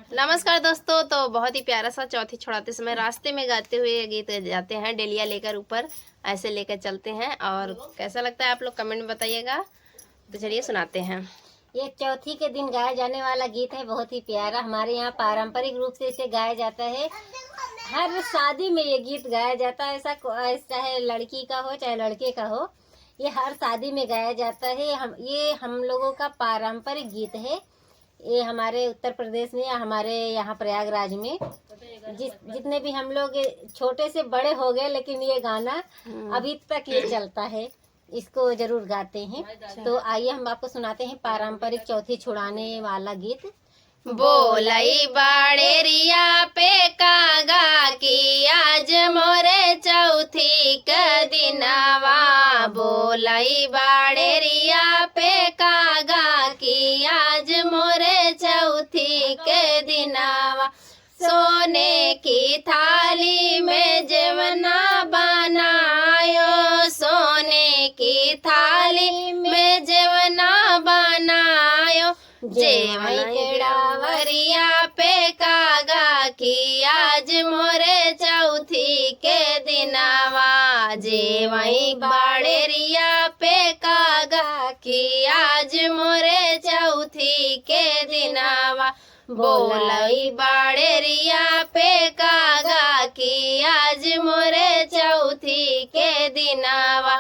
नमस्कार दोस्तों। तो बहुत ही प्यारा सा चौथी छुड़ाते समय रास्ते में गाते हुए ये गीत जाते हैं। डेलिया लेकर ऊपर ऐसे लेकर चलते हैं, और कैसा लगता है आप लोग कमेंट में बताइएगा। तो चलिए सुनाते हैं। ये चौथी के दिन गाया जाने वाला गीत है, बहुत ही प्यारा। हमारे यहाँ पारंपरिक रूप से इसे गाया जाता है। हर शादी में ये गीत गाया जाता है। ऐसा चाहे लड़की का हो चाहे लड़के का हो, ये हर शादी में गाया जाता है। ये हम लोगों का पारंपरिक गीत है। ये हमारे उत्तर प्रदेश में या हमारे यहाँ प्रयागराज में जितने भी हम लोग छोटे से बड़े हो गए, लेकिन ये गाना अभी तक ये चलता है। इसको जरूर गाते हैं। तो आइए हम आपको सुनाते हैं पारंपरिक चौथी छुड़ाने वाला गीत। बोलई बाड़ेरिया पे कागा की आज मोरे चौथी के दिनावा। बोलई बाड़ेरिया पे कागा की आज मोरे चौथी के दिनावा। सोने की थाली में जेवना बनायो, सोने की थाली में जेवना बनायो। जेवई केड़ावरिया पे कागा की आज मोरे चौथी के दिनावा। जेवई बाड़ेरिया पे कागा की आज मोरे चौथी के दिनावा। बोलई बाड़ेरिया पे कागा की आज मोरे चौथी के दिनावा।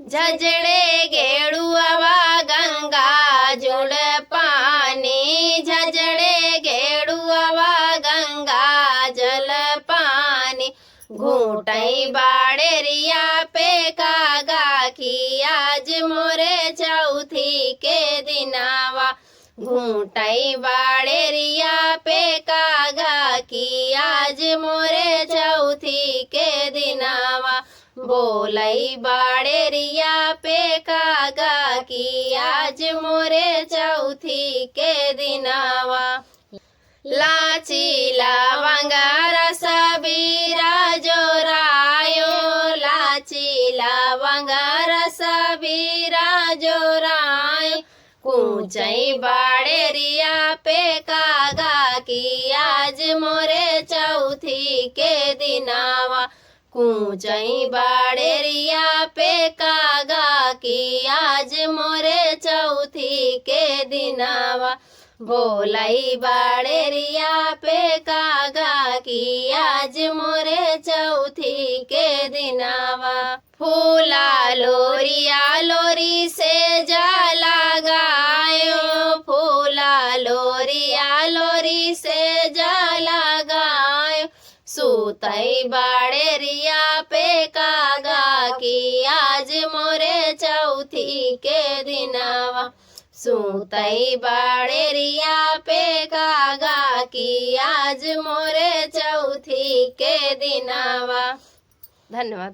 झजड़े गेड़ुआ गंगा जुड़ पानी, झजड़े गेड़ुआ गंगा जल पानी। घूटई बाड़ेरिया पे कागा की आज मोरे चौथी के दिनावा। घूटई बाड़ेरिया पे कागा की आज मोरे चौथी के दिनावा। बोलई बाड़ेरिया पे कागा की आज मोरे चौथी के दिनावा। लाची लवंगा रस बीरा जोरायो, लाची लवंगा रस बीरा जोरायो। कूचई बाड़ेरिया पे कागा की आज मोरे चौथी के दिनावा। कूचई बाड़ेरिया पे कागा की आज मोरे चौथी के दिनावा। बोलई बाड़ेरिया पे कागा की आज मोरे चौथी के दिनावा। फूला लोरिया लोरी से जा लगायो, फूला लोरिया लोरी से जा लगायो। सूतई बाड़ेरिया पे कागा की आज मोरे चौथी के दिनावा। सूतई बाड़ेरिया पे कागा की आज मोरे चौथी के दिनावा। धन्यवाद।